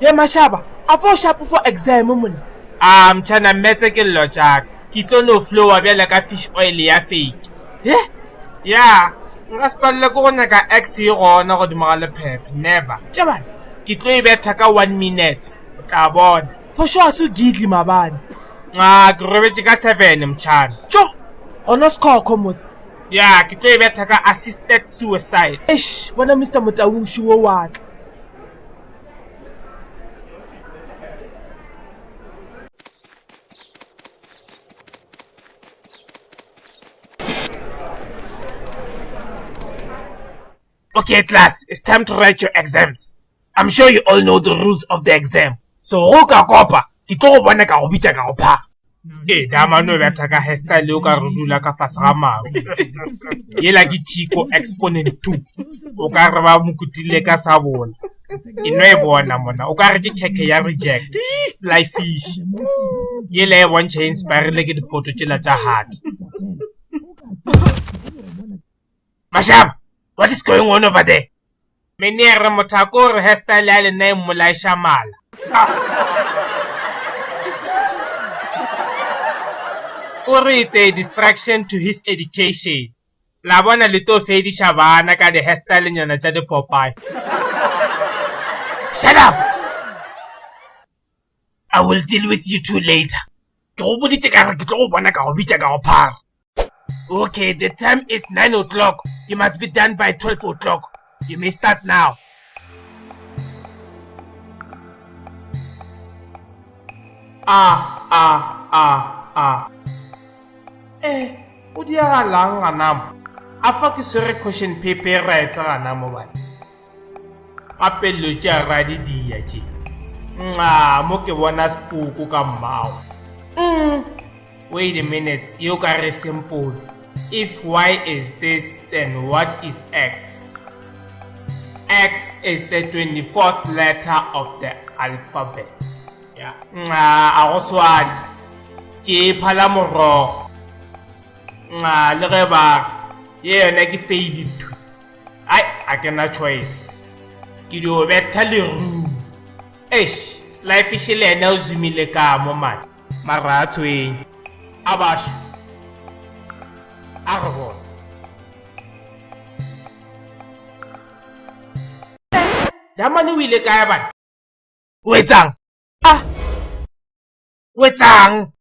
Ye mashaba, a for sharp for exam mun. Chana metse ke logic. Ki no flow a bya like a fish oil ya fake. Yeah. Nga spalla go na ka X e gona go dimagala le pep. Never. Jaban. Ki tlo e betha ka 1 minute. Ta bona. For sure so gidli mabani. Ke robetse ka 7 mchana. Cho. Ono score komos. Yeah, ki tlo e betha ka assisted suicide. Eish, bona Mr. Mutaung shuwo wa. Okay, class, it's time to write your exams. I'm sure you all know the rules of the exam. So, hoka kopa, ki tlo go bona ka go bitsa ka go pha. Dama no betha ka hairstyle o ka rudula ka fasa ga maru. Yela ke Chico exponent 2. O ka re ba mokutile ka sa bona. Ino e bona mona, o ka re ke keke ya reject. Sly fish. Yela e bontsha inspire le ke dipoto tshela tsa heart. Masham, what is going on over there? Menere mothako re hairstyle ya le name molaisha mala. It's a distraction to his education. La bona le to fedisha bana ka de hairstyle nyana tsa de Popeye. Shut up! I will deal with you two later. Ke go boditse ka re ke tlo go bona ka go bitsa ka go phara. Okay, the time is 9 o'clock. You must be done by 12 o'clock. You may start now. O di ya lang anam. Afa ke sere question paper right anam ba. Apello tja radi di ya tje. Mo ke bona spook ka mmao. Wait a minute, you got a simple. If Y is this, then what is X? X is the 24th letter of the alphabet. Yeah. I also add J palamoro. Leba. Yeah, negi fail it. I cannot choice. Kido better room. Eish, sly fish le na uzumile ka moman. Maratwe. Abash. Arvo. Damani wile kaya ban. Wetang. Wetang.